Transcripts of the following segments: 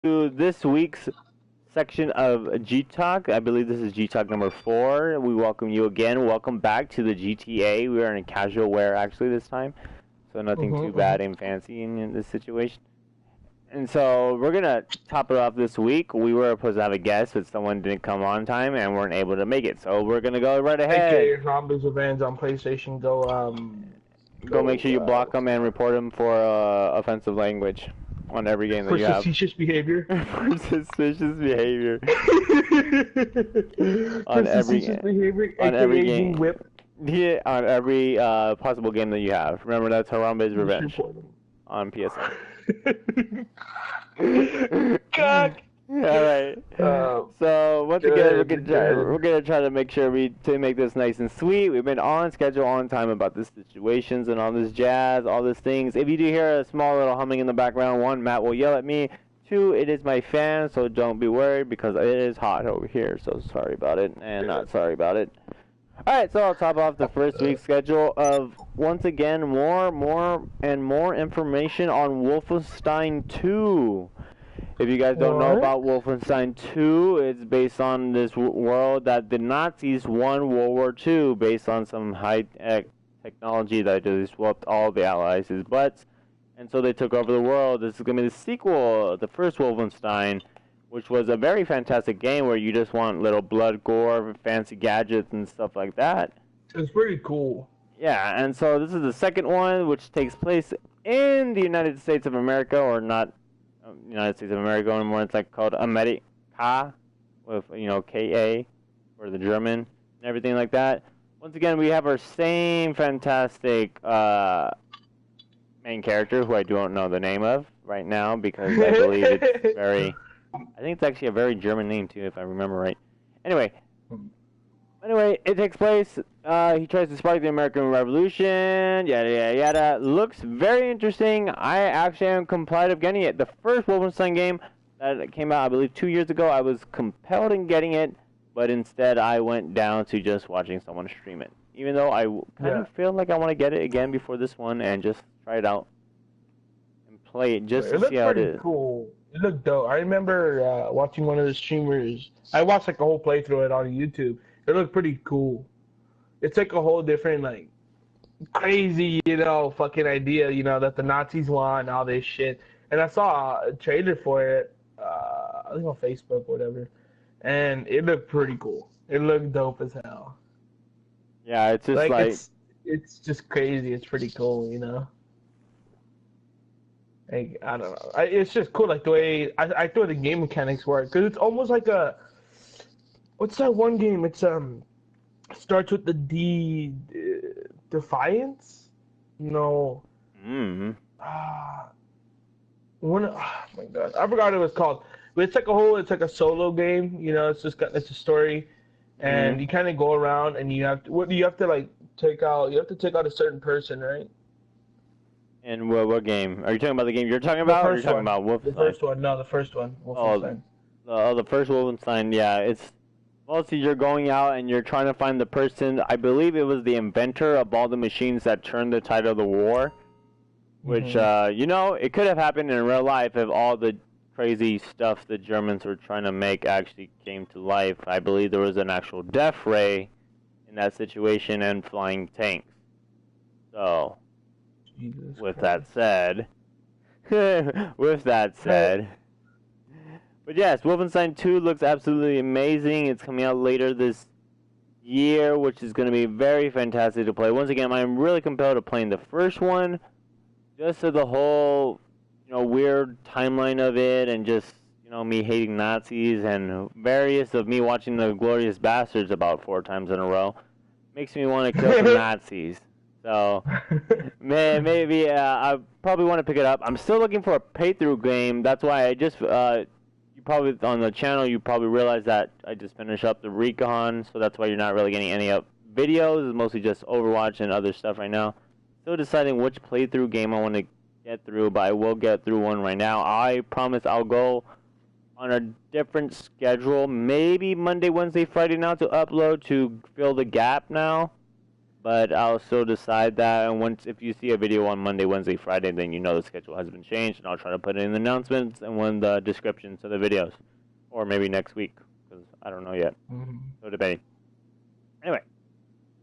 to this week's section of G Talk. I believe this is G Talk number 4. We welcome you again. Welcome back to the GTA. We are in casual wear actually this time, so nothing too bad and fancy in this situation. And so we're gonna top it off this week. We were supposed to have a guest, but someone didn't come on time and weren't able to make it. So we're gonna go right ahead. AKA Zombies Revenge on PlayStation. Go make sure you block them and report them for offensive language on every game that for you have. suspicious behavior. For suspicious behavior. On every game. Whip. Yeah, on every possible game that you have. Remember, that's Harambe's Revenge on PSN. God. All right. So once again, we're gonna try to make sure to make this nice and sweet. We've been on schedule, on time about the situations and all this jazz, all these things. If you do hear a small little humming in the background, 1, Matt will yell at me. 2, it is my fan, so don't be worried because it is hot over here. So sorry about it, and not sorry about it. All right, so I'll top off the first week's schedule of once again more information on Wolfenstein 2. If you guys don't know about Wolfenstein 2, it's based on this world that the Nazis won World War II based on some high-tech technology that just whooped all the Allies' butts. And so they took over the world. This is going to be the sequel, the first Wolfenstein, which was a very fantastic game where you just want little blood, gore, fancy gadgets and stuff like that. It's pretty cool. Yeah, and so this is the second one, which takes place in the United States of America, or not United States of America anymore. It's like called America, with Ka for the German and everything like that. Once again, we have our same fantastic main character, who I don't know the name of right now because I believe it's very. I think it's actually a very German name too, if I remember right. Anyway, it takes place. He tries to spark the American Revolution. Yada yada yada. Looks very interesting. I actually am compelled of getting it. The first Wolfenstein game that came out, I believe, 2 years ago, I was compelled in getting it, but instead I went down to just watching someone stream it. Even though I kind of feel like I want to get it again before this one and just try it out and play it just to see how it is. Cool. It looked dope. I remember watching one of the streamers. I watched like a whole playthrough of it on YouTube. It looked pretty cool. It's like a whole different, like, crazy, fucking idea, that the Nazis won, all this shit. And I saw a trailer for it, I think on Facebook or whatever, and it looked pretty cool. It looked dope as hell. Yeah, it's just like it's just crazy. It's pretty cool, Like, I don't know. It's just cool, like the way I thought the game mechanics work, because it's almost like what's that one game? It's starts with the Defiance. No. Mm-hmm. Oh my god, I forgot what it was called. But it's like a solo game. It's a story, and you kind of go around and you have to take out a certain person, right? And what game? Are you talking about the game you're talking about, or are you talking about Wolfenstein? The first one. No, the first one. Wolfenstein. The first Wolfenstein, yeah. It's mostly you're going out and you're trying to find the person. I believe it was the inventor of all the machines that turned the tide of the war. Which, it could have happened in real life if all the crazy stuff the Germans were trying to make actually came to life. I believe there was an actual death ray in that situation and flying tanks. So, with that said, but yes, Wolfenstein 2 looks absolutely amazing. It's coming out later this year, which is going to be very fantastic to play. Once again, I'm really compelled to playing the first one, just to the whole, weird timeline of it, and just, me hating Nazis, and various of me watching the Glorious Bastards about 4 times in a row, makes me want to kill some Nazis. So, maybe I probably want to pick it up. I'm still looking for a playthrough game. That's why I just, you probably, on the channel, you probably realize that I just finished up the Recon, so that's why you're not really getting any videos. It's mostly just Overwatch and other stuff right now. Still deciding which playthrough game I want to get through, but I will get through one right now. I promise I'll go on a different schedule, maybe Monday, Wednesday, Friday now to upload to fill the gap now. But I'll still decide that, and if you see a video on Monday, Wednesday, Friday, then you know the schedule has been changed, and I'll try to put it in the announcements and in the descriptions of the videos. Or maybe next week, because I don't know yet. So depending. Anyway,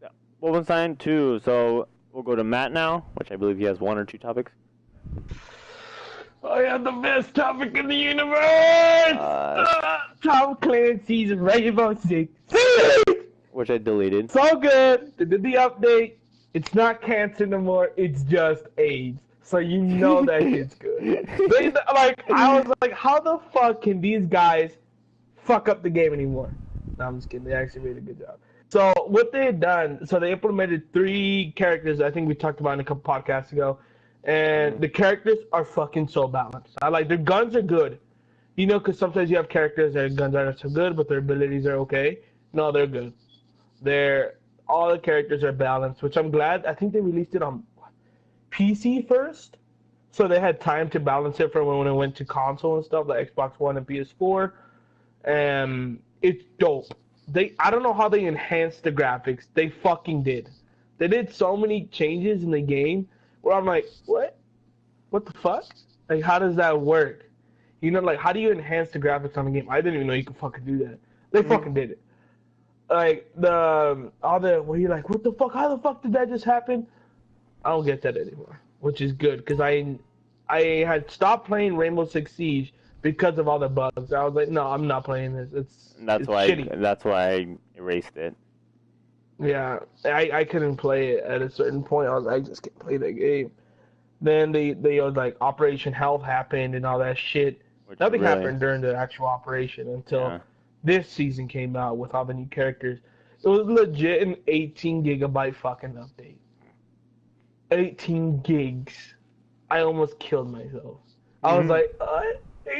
yeah. Wolfenstein 2, so we'll go to Matt now, which I believe he has 1 or 2 topics. I have the best topic in the universe! Tom Clancy's Rainbow Six Siege! Which I deleted. So good! They did the update. It's not cancer no more, it's just AIDS. So you know that shit's good. I was like, how the fuck can these guys fuck up the game anymore? No, I'm just kidding. They actually made a good job. So what they had done, so they implemented 3 characters I think we talked about in a couple podcasts ago. And the characters are fucking so balanced. Their guns are good. You know, because sometimes you have characters that guns aren't so good, but their abilities are okay. No, they're good. All the characters are balanced, which I'm glad. I think they released it on PC first, so they had time to balance it for when it went to console and stuff, like Xbox One and PS4. And it's dope. I don't know how they enhanced the graphics. They fucking did. They did so many changes in the game where I'm like, what? What the fuck? Like, how does that work? You know, like, how do you enhance the graphics on the game? I didn't even know you could fucking do that. They fucking did it. Like, where you're like, what the fuck? How the fuck did that just happen? I don't get that anymore, which is good, because I had stopped playing Rainbow Six Siege because of all the bugs. I was like, no, I'm not playing this. It's shitty. That's why I erased it. Yeah, I couldn't play it at a certain point. I was like, I just can't play that game. Then they like Operation Health happened and all that shit. Nothing happened during the actual operation until this season came out with all the new characters. It was legit an 18 gigabyte fucking update. 18 gigs. I almost killed myself. I was like,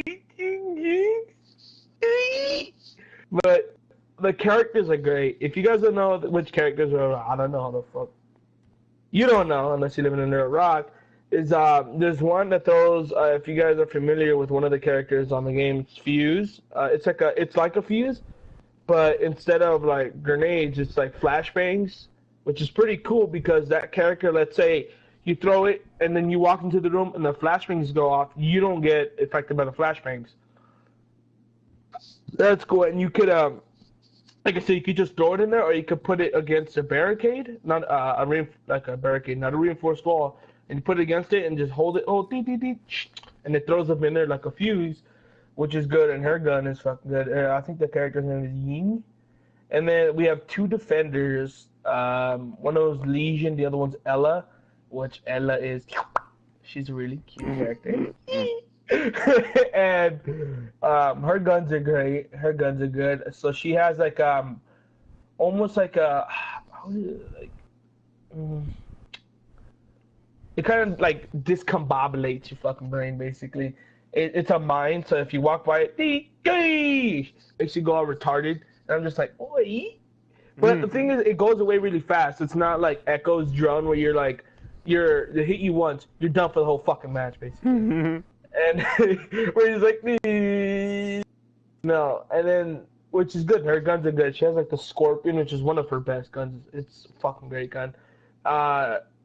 18 gigs? But the characters are great. If you guys don't know which characters are, I don't know how the fuck. You don't know unless you live in under a rock. There's one that throws. If you guys are familiar with one of the characters on the game, it's Fuse. It's like a fuse, but instead of like grenades, it's like flashbangs, which is pretty cool because that character, let's say you throw it and then you walk into the room and the flashbangs go off, you don't get affected by the flashbangs. That's cool, and you could like I said, you could just throw it in there, or you could put it against a barricade, not a reinforced wall, and you put it against it and just hold it, and it throws them in there like a fuse, which is good. And her gun is fucking good. I think the character's name is Ying. And then we have 2 defenders. One of those Legion, the other one's Ella, which Ella is, she's a really cute character. And her guns are great. Her guns are good. So she has like almost like a, how is it, like, it kind of like discombobulates your fucking brain basically. It's a mine, so if you walk by it, makes you go all retarded. And I'm just like, oi. But the thing is, it goes away really fast. It's not like Echo's drone where you're like, they hit you once, you're done for the whole fucking match basically. And where he's like, no, and then, which is good. Her guns are good. She has like the Scorpion, which is one of her best guns. It's a fucking great gun.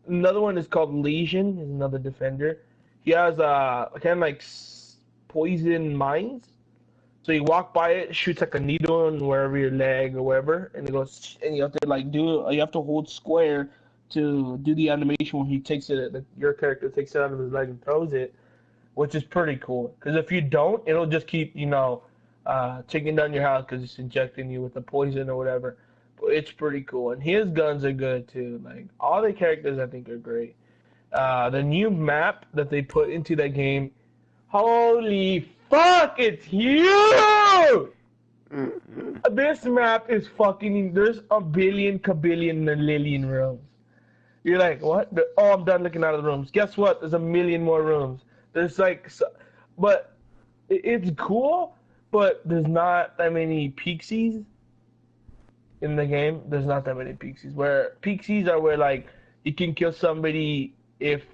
Another one is called Legion. Is another defender. He has kind of like poison mines. So you walk by it, shoots like a needle in wherever your leg or wherever, and it goes. And you have to like you have to hold square to do the animation where he takes it. Your character takes it out of his leg and throws it, which is pretty cool. Because if you don't, it'll just keep taking down your house because it's injecting you with the poison or whatever. But it's pretty cool, and his guns are good too. Like all the characters, I think are great. The new map that they put into that game, holy fuck, it's huge! This map is fucking. There's a billion, kabillion rooms. You're like, what? I'm done looking out of the rooms. Guess what? There's a million more rooms. There's like, but it's cool, but there's not that many pixies in the game. There's not that many pixies. Where pixies are where like you can kill somebody if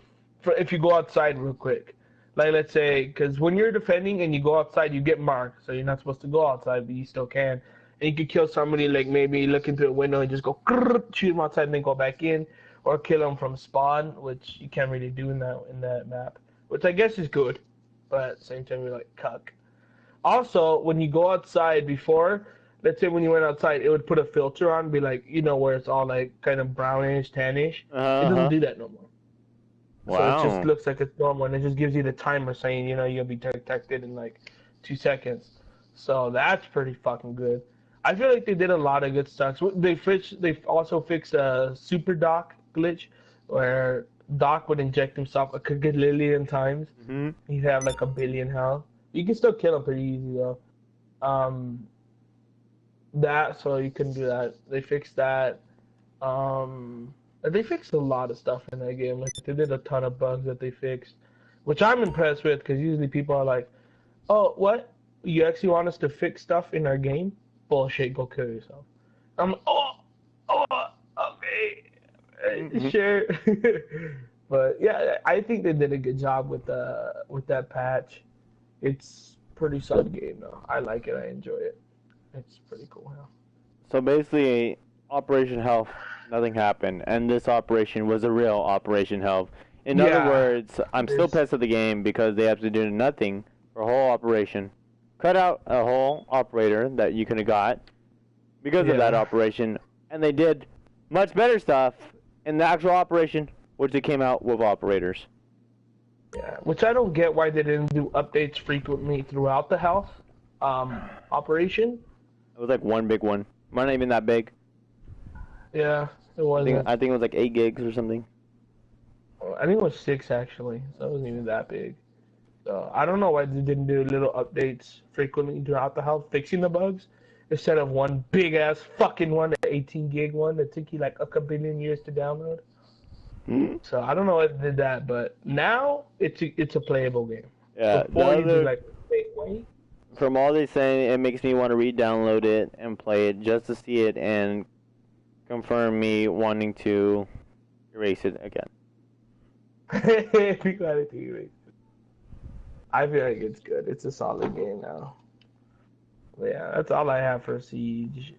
you go outside real quick. Like let's say, because when you're defending and you go outside, you get marked, so you're not supposed to go outside, but you still can. And you could kill somebody, like maybe look into a window and just go shoot them outside and then go back in, or kill them from spawn, which you can't really do in that map, which I guess is good, but at the same time you're like cuck. Also, when you go outside before, let's say when you went outside, it would put a filter on, be like, where it's all like kind of brownish, tannish. It doesn't do that no more. Wow. So it just looks like it's normal, and it just gives you the timer saying, you'll be detected in like 2 seconds. So that's pretty fucking good. I feel like they did a lot of good stuff. They also fixed a super Doc glitch, where Doc would inject himself a gazillion times. Mm-hmm. He'd have like 1 billion health. You can still kill him pretty easy though. So you couldn't do that. They fixed that. They fixed a lot of stuff in that game. Like they did a ton of bugs that they fixed, which I'm impressed with, because usually people are like, "Oh, what? You actually want us to fix stuff in our game? Bullshit! Go kill yourself." I'm okay, sure. But yeah, I think they did a good job with that patch. It's pretty solid game though. I like it. I enjoy it. It's pretty cool now. So basically, Operation Health, nothing happened, and this operation was a real Operation Health. In other words, I'm still pissed at the game because they have to do nothing for a whole operation. Cut out a whole operator that you could have got because of that operation, and they did much better stuff in the actual operation, which they came out with operators. Yeah, which I don't get why they didn't do updates frequently throughout the health operation. It was like one big one. Might not even that big. Yeah, it wasn't. I think it was like 8 gigs or something. I think it was 6 actually, so it wasn't even that big. So I don't know why they didn't do little updates frequently throughout the health, fixing the bugs, instead of one big ass fucking one, the 18 gig one that took you like a billion years to download. So I don't know what did that, but now it's a playable game. Yeah. Before you do like wait. From all they say, it makes me want to re-download it and play it just to see it and confirm me wanting to erase it again. Be glad to erase it. I feel like it's good. It's a solid game now. But yeah, that's all I have for Siege.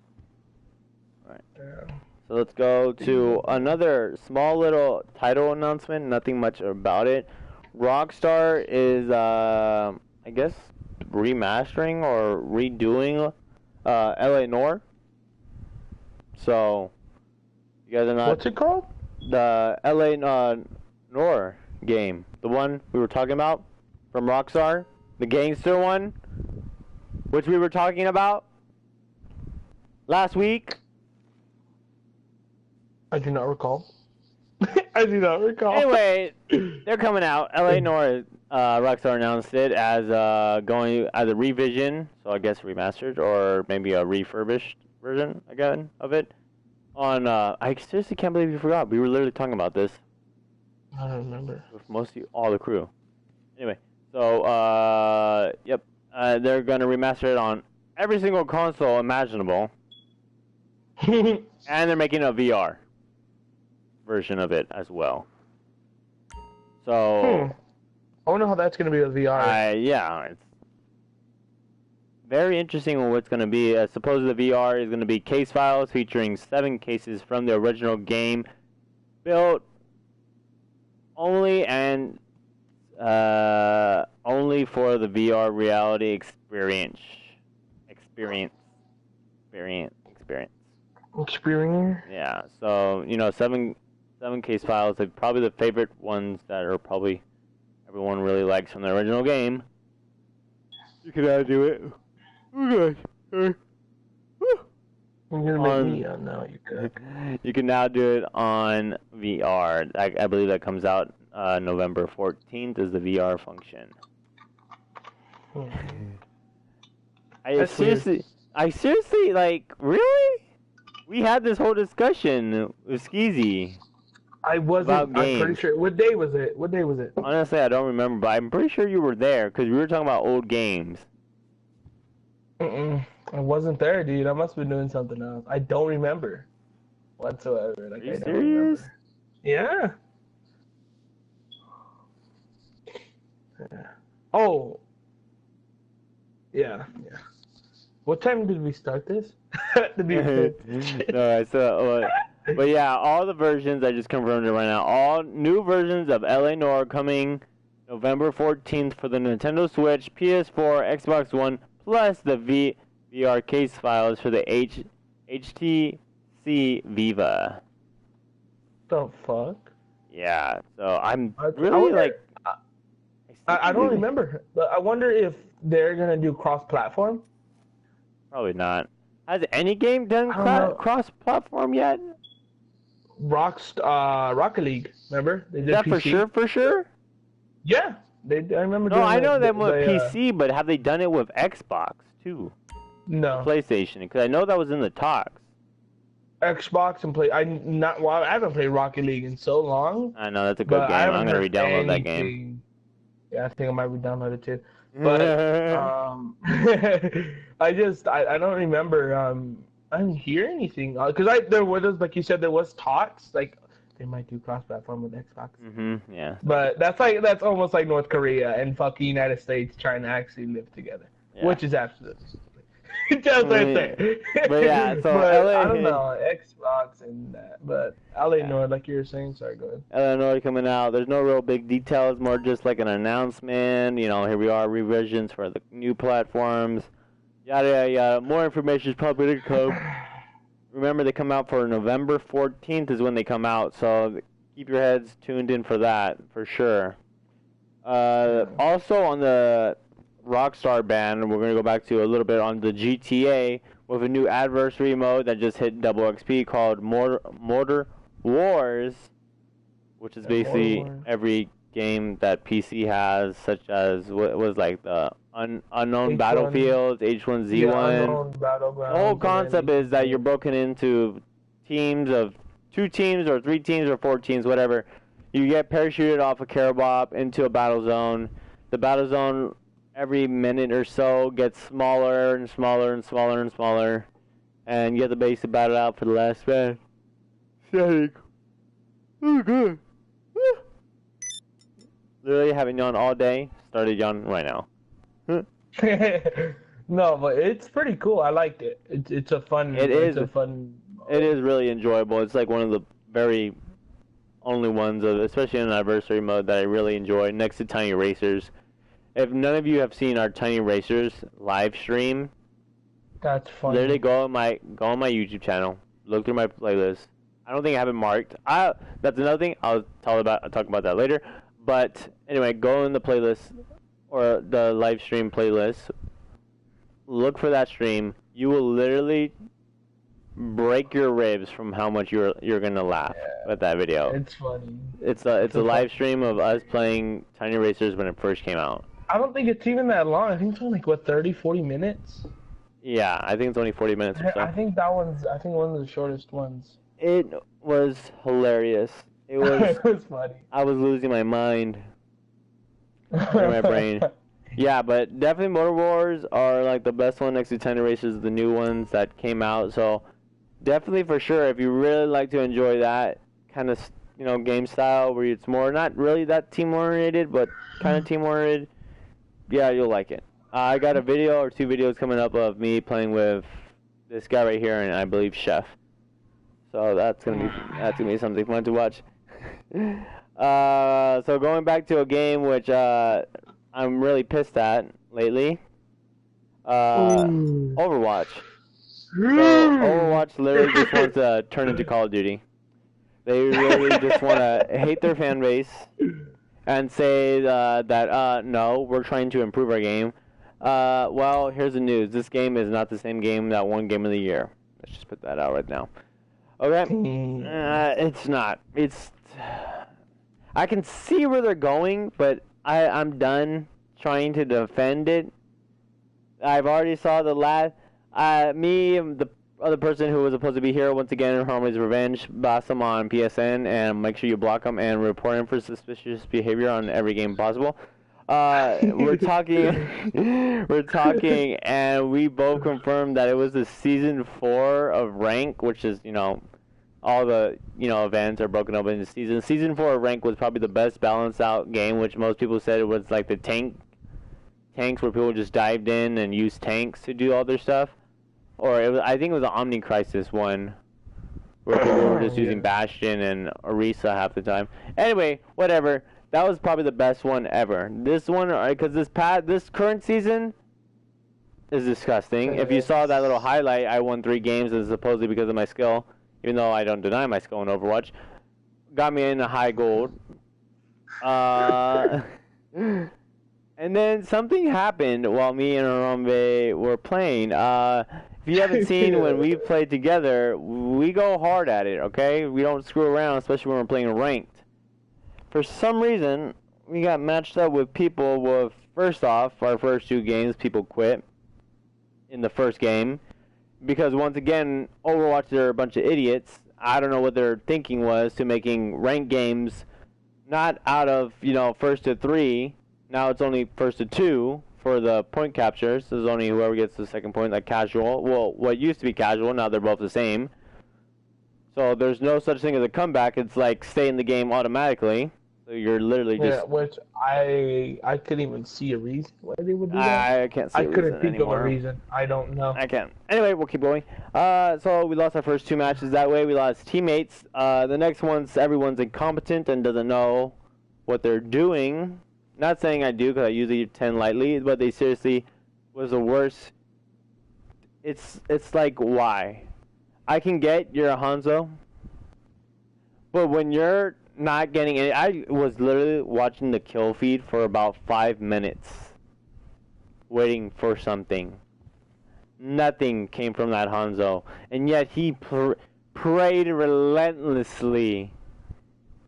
Alright. Yeah. So let's go to another small little title announcement. Nothing much about it. Rockstar is, I guess, remastering or redoing LA Noire. So, you guys are not... What's it called? The LA Noire game. The one we were talking about from Rockstar. The gangster one. Which we were talking about last week. I do not recall. I do not recall. Anyway, they're coming out. LA Noire, Rockstar announced it as going as a revision, so I guess remastered, or maybe a refurbished version again of it. On I seriously can't believe you forgot. We were literally talking about this. I don't remember. With mostly all the crew. Anyway, so yep, they're gonna remaster it on every single console imaginable, and they're making a VR version of it as well. So I wonder how that's gonna be with VR. Yeah, it's very interesting on what it's gonna be. Supposedly the VR is gonna be case files featuring 7 cases from the original game, built only for the VR reality experience. Yeah, so 7 case files are probably the favorite ones that are probably everyone really likes from the original game. You can now do it. Oh gosh. You're gonna make me now. You can now do it on VR. I believe that comes out November 14th is the VR function. I seriously, like, really? We had this whole discussion with Skeezy. I wasn't. I'm pretty sure. What day was it? Honestly, I don't remember, but I'm pretty sure you were there because we were talking about old games. I wasn't there, dude. I must have been doing something else. I don't remember whatsoever. Like, Are you serious? Yeah. Oh. Yeah. What time did we start this? No, I saw. But yeah, all the versions, I just confirmed it right now. All new versions of LA Noire coming November 14th for the Nintendo Switch, PS4, Xbox One, plus the VR case files for the HTC Viva. The fuck? Yeah, so I'm I really wonder- like. I don't remember, but I wonder if they're gonna do cross-platform. Probably not. Has any game done I don't know. cross-platform yet? Rocket League, remember? They Is did that PC. for sure? Yeah, I remember. No, doing I know them with they, PC, but have they done it with Xbox too? No, PlayStation, because I know that was in the talks. Xbox and play. I haven't played Rocket League in so long. I know that's a good But game. I I'm haven't gonna heard re-download that game. anything. Yeah, I think I might re-download it too. But I don't remember. I didn't hear anything because there was, like you said, there was talks like they might do cross-platform with Xbox. Yeah. But that's almost like North Korea and fucking United States trying to actually live together, Yeah. which is absolutely just right there. But yeah, so but LA I don't know Xbox and that, but LA Noire, like you were saying. Sorry, go ahead. Illinois coming out. There's no real big details, more just like an announcement. You know, here we are, revisions for the new platforms. Yada yada yada. More information is probably to come. Remember, they come out for November 14th is when they come out, so keep your heads tuned in for that for sure. Also on the Rockstar band, we're gonna go back to a little bit on the GTA with a new adversary mode that just hit double XP called Mortar Wars, which is basically every game that PC has, such as what was like the Unknown H1. Battlefields, H1Z1. Yeah, Unknown Battlegrounds, The whole and concept then- is that you're broken into teams of 2 teams or 3 teams or 4 teams, whatever. You get parachuted off a Karabop into a battle zone. The battle zone, every minute or so, gets smaller and smaller and smaller and smaller. And you have to basically battle out for the last man. Static. Oh, good. Woo. Literally having yawn all day. Started yawn right now. No, but it's pretty cool. I liked it. It's a fun. It it's is. a fun. It is really enjoyable. It's like one of the very only ones, especially in anniversary mode, that I really enjoy, next to Tiny Racers. If none of you have seen our Tiny Racers live stream, That's funny. literally go on my YouTube channel, look through my playlist. I don't think I have it marked. That's another thing. I'll talk about that later. But anyway, go in the playlist or the live stream playlist. Look for that stream. You will literally break your ribs from how much you're gonna laugh at that video. It's funny. It's a live stream of us playing Tiny Racers when it first came out. I don't think it's even that long. I think it's only like what 30, 40 minutes. Yeah, I think it's only 40 minutes or so. I think one of the shortest ones. It was hilarious. It was. It was funny. I was losing my mind in my brain. Yeah, but definitely Motor Wars are like the best one next to Tiny Racers, the new ones that came out. So definitely for sure, if you really like to enjoy that kind of game style where it's more not really that team oriented, but kind of team oriented, yeah, you'll like it. I got a video or 2 videos coming up of me playing with this guy right here, and I believe Chef. So that's gonna be something fun to watch. So going back to a game which I'm really pissed at lately. Overwatch. So Overwatch literally just wants to turn into Call of Duty. They really just want to hate their fan base and say that no, we're trying to improve our game. Well, here's the news. This game is not the same game that won Game of the Year. Let's just put that out right now. Okay? It's not. I can see where they're going, but I'm done trying to defend it. I've already saw the last... me and the other person who was supposed to be here once again in Harmony's Revenge, boss him on PSN, and make sure you block him and report him for suspicious behavior on every game possible. We're talking, and we both confirmed that it was the Season 4 of Rank, which is, all the, events are broken up into seasons. Season 4 of Rank was probably the best balanced out game, which most people said it was like the tank tanks where people just dived in and used tanks to do all their stuff. Or I think it was the Omni Crisis one, where people were just using Bastion and Orisa half the time. Anyway, whatever. That was probably the best one ever. This one, because this current season is disgusting. If you saw that little highlight, I won 3 games, and supposedly because of my skill, even though I don't deny my skill in Overwatch, got me in a high gold. And then something happened while me and Harambe were playing. If you haven't seen when we played together, we go hard at it, okay? We don't screw around, especially when we're playing ranked. For some reason, we got matched up with people with, first off, our first 2 games, people quit in the first game. Because once again, Overwatch are a bunch of idiots. I don't know what their thinking was to making ranked games not out of, first to 3. Now it's only first to 2 for the point captures. There's only whoever gets the second point, like casual. Well, what used to be casual, now they're both the same. So there's no such thing as a comeback. It's like stay in the game automatically. So you're literally just... Yeah, which I couldn't even see a reason why they would do that. I can't see a reason couldn't think anymore. of a reason. I don't know. I can't. Anyway, we'll keep going. So we lost our first 2 matches that way. We lost teammates. The next one's everyone's incompetent and doesn't know what they're doing. Not saying I do, because I usually 10 lightly, but they seriously was the worst. It's like, why? I can get you're a Hanzo, but when you're not getting it, I was literally watching the kill feed for about 5 minutes, waiting for something. Nothing came from that Hanzo, and yet he prayed relentlessly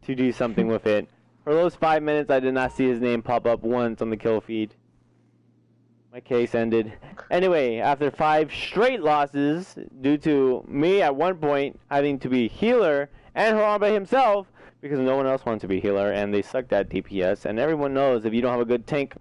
to do something with it. For those 5 minutes, I did not see his name pop up once on the kill feed. My case ended. Anyway, after 5 straight losses, due to me at one point having to be healer, and Harambe himself, because no one else wanted to be healer, and they sucked at DPS, and everyone knows if you don't have a good tank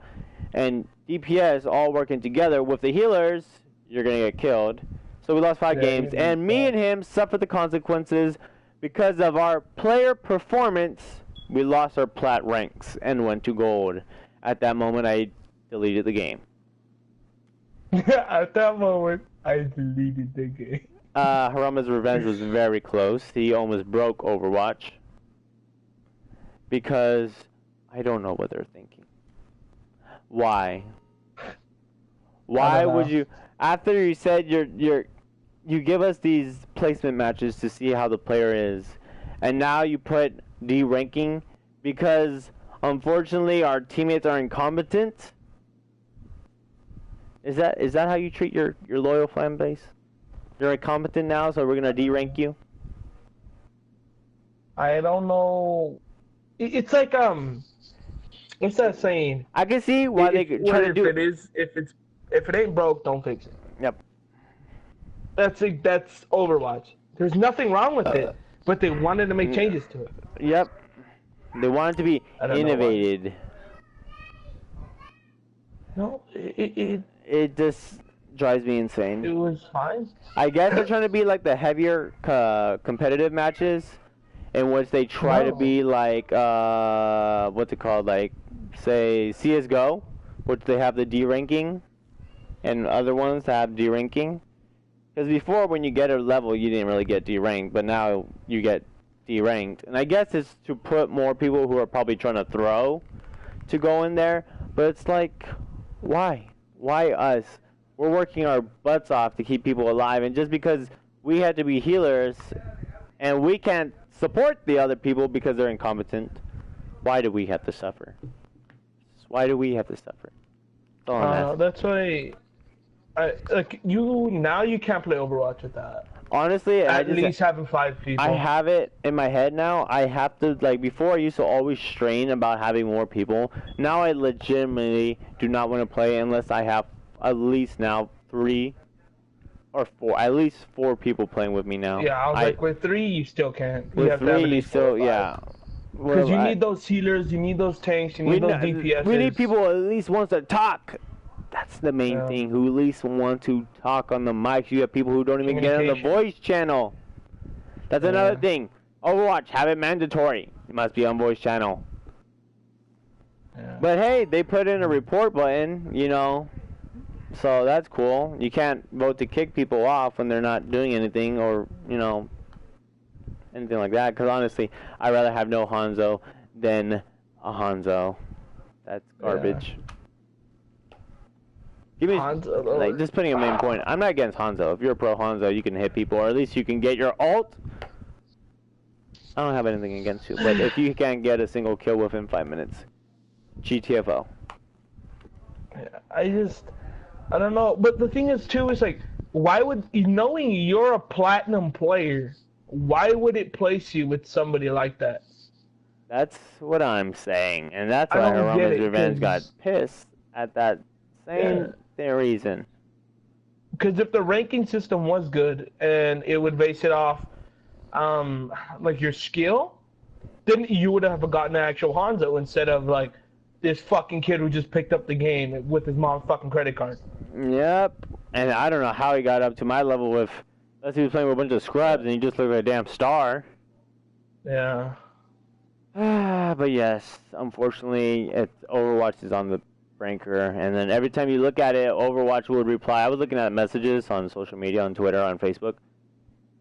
and DPS all working together with the healers, you're going to get killed. So we lost 5 games, and me and him suffered the consequences because of our player performance. We lost our plat ranks and went to gold. At that moment, I deleted the game. At that moment, I deleted the game. Harambe's revenge was very close. He almost broke Overwatch. Because I don't know what they're thinking. Why? Why would you... After you said you give us these placement matches to see how the player is, and now you put D-ranking because unfortunately our teammates are incompetent? Is that how you treat your loyal fan base? You're incompetent now, so we're gonna D-rank you? I don't know. It's like what's that saying? I can see why they try to do it. If it ain't broke, don't fix it. Yep. That's Overwatch. There's nothing wrong with it, but they wanted to make changes to it. Yep. They wanted to be innovated. No, it just drives me insane. It was fine. I guess they're trying to be like the heavier competitive matches, in which they try to be like what's it called, like say CS:GO, which they have the D ranking, and other ones that have D ranking. Because before, when you get a level, you didn't really get D ranked, but now you get D ranked. And I guess it's to put more people who are probably trying to throw to go in there. But it's like, why? Why us? We're working our butts off to keep people alive, and just because we had to be healers and we can't support the other people because they're incompetent, why do we have to suffer? Why do we have to suffer? That's why. You can't play Overwatch with that. Honestly, at least having 5 people. I have it in my head now. I have to, like, before I used to always strain about having more people. Now I legitimately do not want to play unless I have at least now 3 or 4, at least 4 people playing with me now. Yeah, I was like, with 3 you still can't. With 3 you still, yeah. Because you need those healers, you need those tanks, you need those DPS. We need people at least wants to talk. That's the main thing, who at least want to talk on the mics. You have people who don't even get on the voice channel. That's another thing. Overwatch, have it mandatory. You must be on voice channel. Yeah. But hey, they put in a report button, you know, so that's cool. You can't vote to kick people off when they're not doing anything or, you know, anything like that. Because honestly, I'd rather have no Hanzo than a Hanzo. That's garbage. Give me, Hanzo, like, just putting a main point. I'm not against Hanzo. If you're a pro Hanzo, you can hit people, or at least you can get your ult. I don't have anything against you, but if you can't get a single kill within 5 minutes, GTFO. I don't know. But the thing is, too, is like, why would, knowing you're a platinum player, why would it place you with somebody like that? That's what I'm saying, and that's why Hiromu's Revenge got pissed at that same reason. Because if the ranking system was good and it would base it off, like your skill, then you would have gotten an actual Hanzo instead of like this fucking kid who just picked up the game with his mom's fucking credit card. Yep, and I don't know how he got up to my level with, unless he was playing with a bunch of scrubs and he just looked like a damn star. Yeah. But yes, unfortunately, Overwatch is on the ranker, and then every time you look at it, Overwatch would reply. I was looking at messages on social media, on Twitter, on Facebook,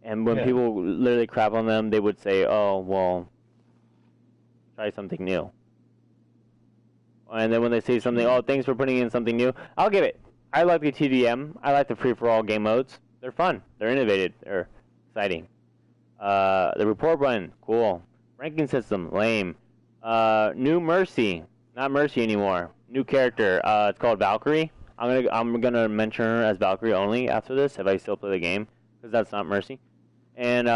and when people literally crap on them, they would say, "Oh, well, try something new." And then when they say something, "Oh, thanks for putting in something new," I'll give it. I like the TDM. I like the free-for-all game modes. They're fun. They're innovative. They're exciting. The report button, cool. Ranking system, lame. New Mercy, not Mercy anymore. New character. It's called Valkyrie. I'm gonna mention her as Valkyrie only after this if I still play the game, because that's not Mercy. And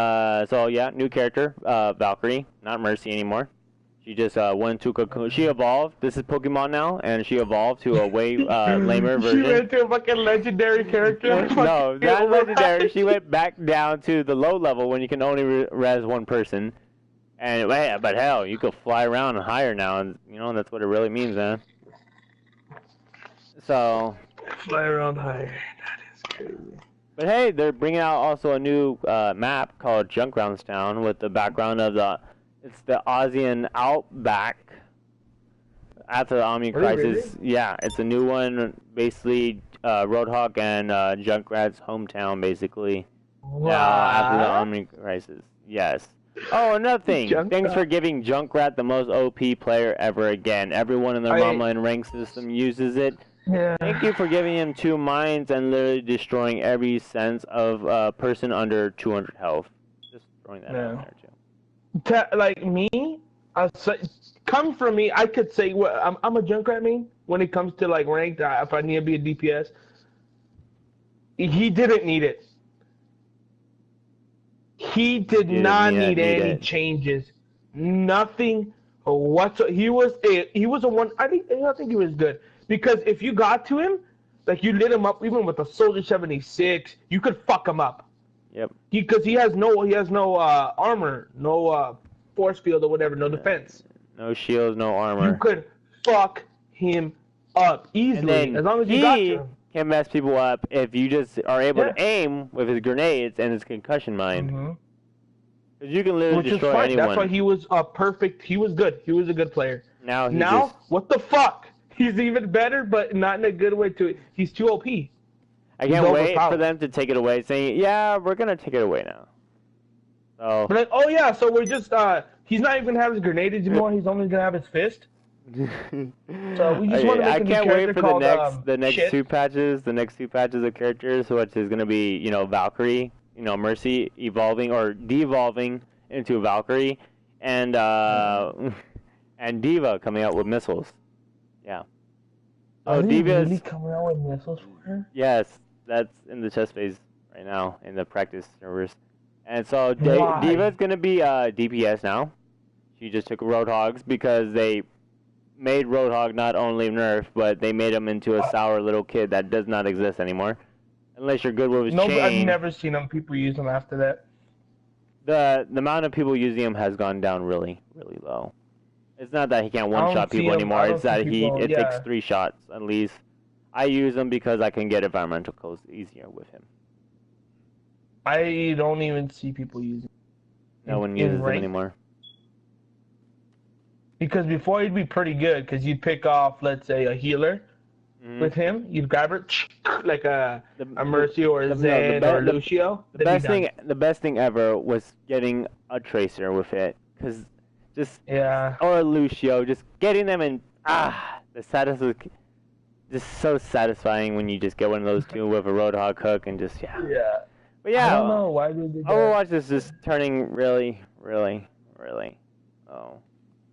so yeah, new character, Valkyrie, not Mercy anymore. She just went to Cocoon. She evolved. This is Pokemon now, and she evolved to a way lamer version. She went to a fucking legendary character. No, not legendary. She went back down to the low level when you can only res one person. And but hell, you could fly around higher now, and you know that's what it really means, man. So. Fly around higher. That is crazy. But hey, they're bringing out also a new map called Junkgroundstown with the background of it's the Aussian Outback after the Omni Crisis. Really? Yeah, it's a new one, basically Roadhog and Junkrat's hometown, basically. Wow. Now after the Omni Crisis. Yes. Oh, another thing. Thanks for giving Junkrat the most OP player ever again. Everyone in their online rank system uses it. Yeah. Thank you for giving him 2 mines and literally destroying every sense of a person under 200 health. Just throwing that out there, too. Like me, come from me, I could say I'm a Junkrat main when it comes to like ranked. If I need to be a DPS, he didn't need it. He did not need any changes. Nothing whatsoever. He was a one. I think he was good because if you got to him, like you lit him up even with a Soldier 76, you could fuck him up. Yep. Because he has no armor, no force field or whatever, no defense. No shields, no armor. You could fuck him up easily as long as you got to him. Can mess people up if you just are able to aim with his grenades and his concussion mine. Because you can literally destroy anyone. That's why he was perfect. He was good. He was a good player. Now, what the fuck? He's even better, but not in a good way. He's too OP. I can't wait for them to take it away, saying, "Yeah, we're gonna take it away now." So. But like, oh yeah, so we're just he's not even gonna have his grenades anymore. He's only gonna have his fist. So we just want to make a new character called, I can't wait for the next 2 patches. The next 2 patches of characters, which is gonna be, you know, Valkyrie, you know, Mercy evolving or devolving into Valkyrie, and and D.Va coming out with missiles. Yeah. Oh, D.Va really coming out with missiles for her? Yes, that's in the test phase right now in the practice servers. And so D.Va's gonna be DPS now. She just took Roadhogs because they made Roadhog not only nerf, but they made him into a sour little kid that does not exist anymore. Unless you're good with his chain. I've never seen people use him after that. The amount of people using him has gone down really, really low. It's not that he can't one-shot people anymore. It's that it takes 3 shots at least. I use him because I can get environmental kills easier with him. I don't even see people using him. No one uses him anymore. Because before he'd be pretty good, because you'd pick off, let's say, a healer with him. You'd grab her like a Mercy or a Zen or a Lucio. The best thing ever was getting a Tracer with it, because or a Lucio, just getting them and just so satisfying when you just get one of those two with a Roadhog hook and just But I don't know why they did that. Overwatch is just turning really.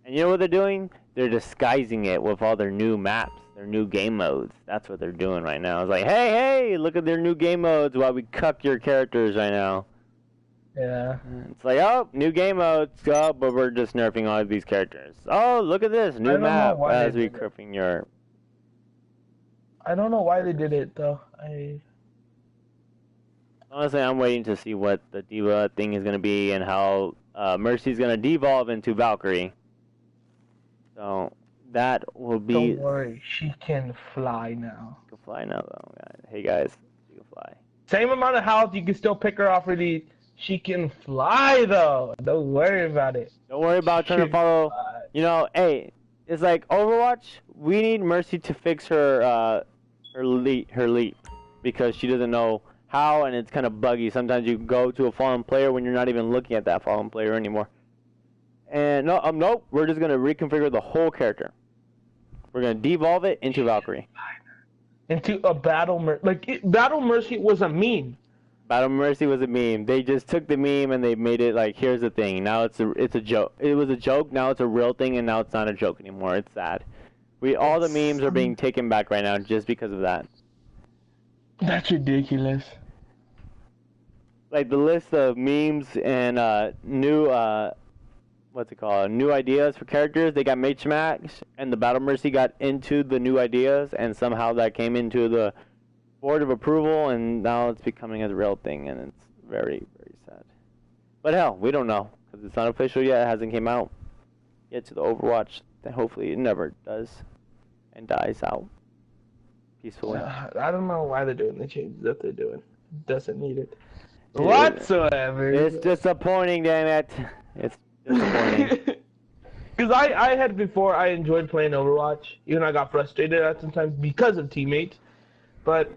And you know what they're doing? They're disguising it with all their new maps, their new game modes. That's what they're doing right now. It's like, hey, look at their new game modes while we cuck your characters right now. Yeah. It's like, oh, new game modes, but we're just nerfing all of these characters. Oh, look at this, new map as we nerfing your... I don't know why they did it, though. Honestly, I'm waiting to see what the D.Va thing is going to be and how Mercy's going to devolve into Valkyrie. So, that will be... Don't worry, she can fly now. She can fly now, though, guys. Hey, guys, she can fly. Same amount of health, you can still pick her off really. She can fly, though. Don't worry about it. Don't worry about trying to follow... You know, hey, it's like Overwatch, we need Mercy to fix her leap, because she doesn't know how, and it's kind of buggy. Sometimes you go to a fallen player when you're not even looking at that fallen player anymore. And nope, we're just gonna reconfigure the whole character. We're gonna devolve it into Valkyrie. Into a Battle Mercy. Battle Mercy was a meme. Battle Mercy was a meme. They just took the meme and they made it like, here's the thing. Now it's a joke. It was a joke. Now it's a real thing, and now it's not a joke anymore. It's sad. All the memes are being taken back right now just because of that. That's ridiculous. Like the list of memes and new new ideas for characters. They got Mage Max, and the Battle Mercy got into the new ideas, and somehow that came into the board of approval, and now it's becoming a real thing, and it's very, very sad. But hell, we don't know, because it's not official yet. It hasn't came out yet to the Overwatch. That hopefully it never does and dies out peacefully. I don't know why they're doing the changes that they're doing. Doesn't need it whatsoever. It's disappointing, damn it. It's disappointing. Because I had before, I enjoyed playing Overwatch. Even I got frustrated at sometimes because of teammates. But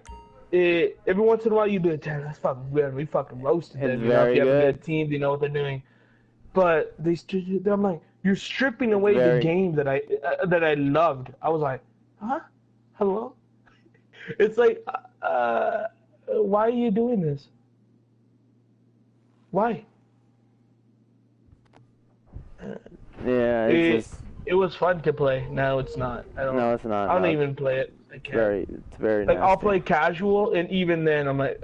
every once in a while you do it, damn, that's fucking good. We fucking roasted them. You know, if you have a good team, they know what they're doing. But I'm like, you're stripping away the game that I loved. I was like, huh? Hello? It's like, why are you doing this? Why? Yeah, it was fun to play. Now it's not. No, it's not. I don't even play it. I can't. It's very like nasty. I'll play casual, and even then I'm like,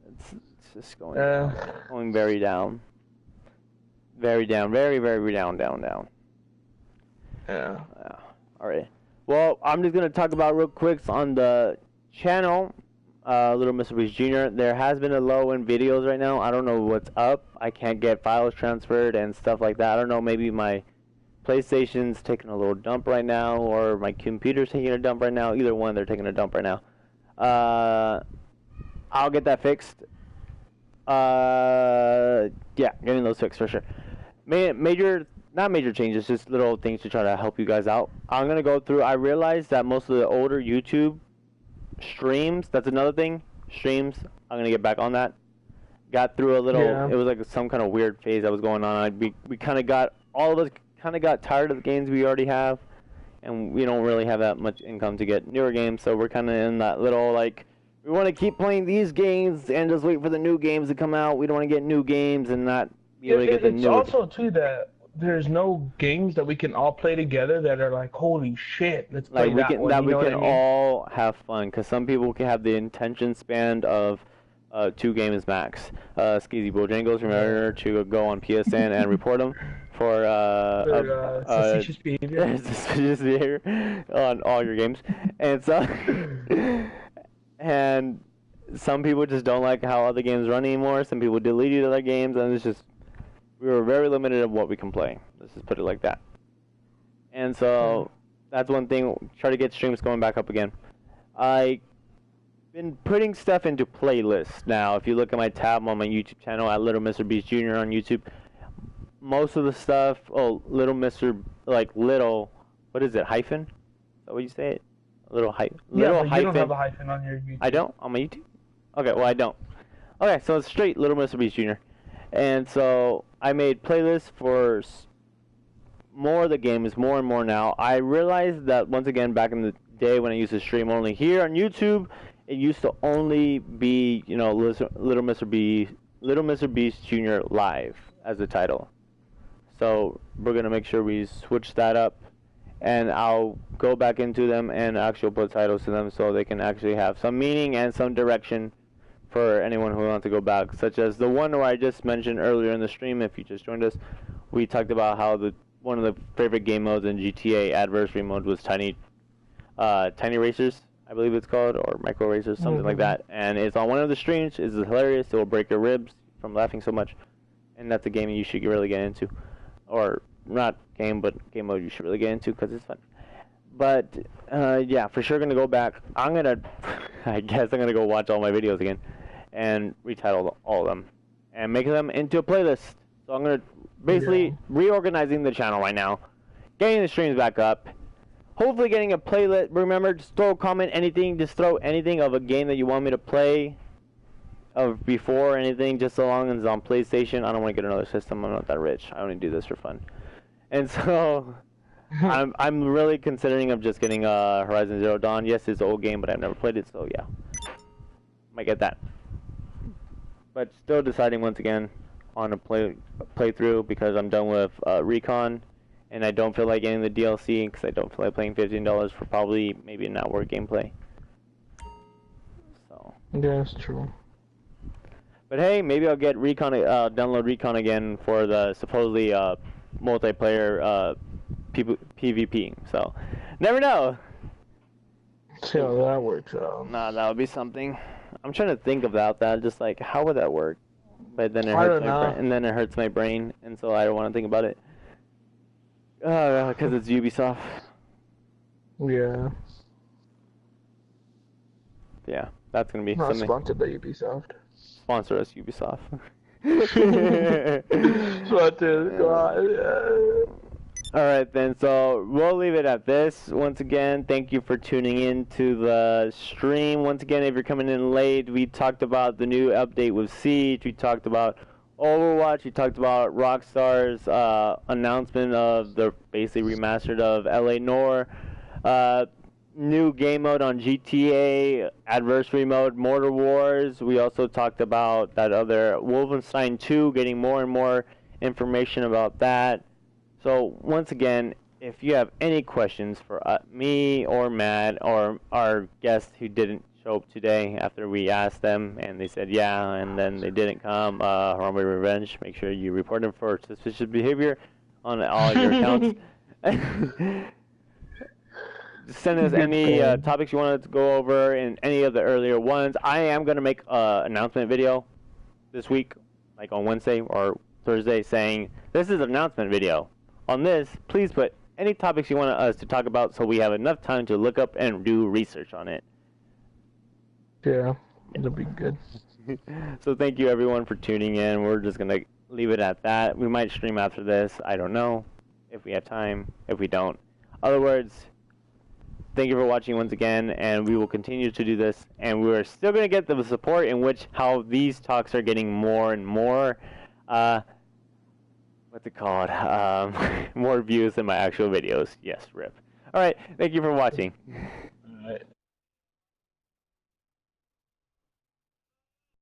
It's just going very down. Very down. Very, very down. Yeah. Alright. Well, I'm just gonna talk about real quick on the channel. Little Mr. Beast Jr. There has been a low in videos right now. I don't know what's up. I can't get files transferred and stuff like that. I don't know, maybe my PlayStation's taking a little dump right now, or my computer's taking a dump right now. Either one, they're taking a dump right now. I'll get that fixed. Yeah, getting those fixed for sure. Not major changes, just little things to try to help you guys out. I'm gonna go through. I realized that most of the older YouTube streams, that's another thing, streams, I'm gonna get back on that. Got through a little, it was like some kind of weird phase that was going on. We kind of got, all of us kind of got tired of the games we already have, and we don't really have that much income to get newer games, so we're kind of in that little, like, we want to keep playing these games and just wait for the new games to come out. We don't want to get new games and not be able to get the new. It's also, too, that there's no games that we can all play together that are like, holy shit, let's play that one. That we can all have fun, because some people can have the attention span of 2 games max. Skeezy Bojangles, remember to go on PSN and report them for suspicious behavior. Suspicious behavior on all your games. And so, and some people just don't like how other games run anymore. Some people deleted other games, and it's just, we were very limited of what we can play. Let's just put it like that. And so, that's one thing. Try to get streams going back up again. I've been putting stuff into playlists now. If you look at my tab on my YouTube channel at Little Mr. Beast Jr. on YouTube, most of the stuff, Little Mr. like little, what is it, hyphen? Is that what you say it? A little hyphen. Yeah, but you don't have a hyphen on your YouTube. I don't? On my YouTube? Okay, well I don't. Okay, so it's straight Little Mr. Beast Jr. And so I made playlists for more of the games, more and more now. I realized that once again, back in the day when I used to stream only here on YouTube, it used to only be, you know, Little Mr. Beast Jr. Live as the title. So we're gonna make sure we switch that up, and I'll go back into them and actually put titles to them so they can actually have some meaning and some direction for anyone who wants to go back, such as the one where I just mentioned earlier in the stream. If you just joined us, we talked about how one of the favorite game modes in GTA Adversary mode was Tiny Racers, I believe it's called, or Micro Racers, something like that. And it's on one of the streams. It's hilarious. It will break your ribs from laughing so much. And that's a game you should really get into. Or not game, but game mode you should really get into because it's fun. But yeah, for sure gonna go back. I guess I'm gonna go watch all my videos again and retitle all of them and make them into a playlist. So I'm gonna basically reorganizing the channel right now, getting the streams back up, hopefully getting a playlist. Remember, just throw a comment, anything, just throw anything of a game that you want me to play of before, anything, just so long as it's on PlayStation. I don't want to get another system. I'm not that rich. I only do this for fun. And so I'm really considering of just getting Horizon Zero Dawn. Yes, it's an old game, but I've never played it, so yeah, might get that. But still deciding once again on a playthrough because I'm done with Recon, and I don't feel like getting the DLC because I don't feel like playing $15 for probably maybe an hour gameplay. So yeah, that's true. But hey, maybe I'll get Recon, download Recon again for the supposedly multiplayer PvP. So, never know. See how that works out. Nah, that would be something. I'm trying to think about that. Just like, how would that work? But then it hurts my brain, and then it hurts my brain, and so I don't want to think about it. Because it's Ubisoft. Yeah. Yeah, that's gonna be not something. Sponsored by Ubisoft. Sponsor us, Ubisoft. Sponsored, God. Yeah. Alright then, so we'll leave it at this. Once again, thank you for tuning in to the stream. Once again, if you're coming in late, we talked about the new update with Siege, we talked about Overwatch, we talked about Rockstar's announcement of the basically remastered of LA Noire, new game mode on GTA, Adversary mode, Mortar Wars. We also talked about that other Wolfenstein 2, getting more and more information about that. So once again, if you have any questions for me or Matt or our guest who didn't show up today after we asked them and they said yeah and then they didn't come, Harambe Revenge, make sure you report them for suspicious behavior on all your accounts. Send us any topics you wanted to go over in any of the earlier ones. I am going to make an announcement video this week, like on Wednesday or Thursday, saying this is an announcement video. On this, please put any topics you want us to talk about so we have enough time to look up and do research on it. Yeah, it'll be good. So thank you everyone for tuning in. We're just going to leave it at that. We might stream after this. I don't know if we have time, if we don't. Other words, thank you for watching once again, and we will continue to do this, and we're still going to get the support in which how these talks are getting more and more, what's it called, more views than my actual videos. Yes, rip. Alright, thank you for watching. Alright.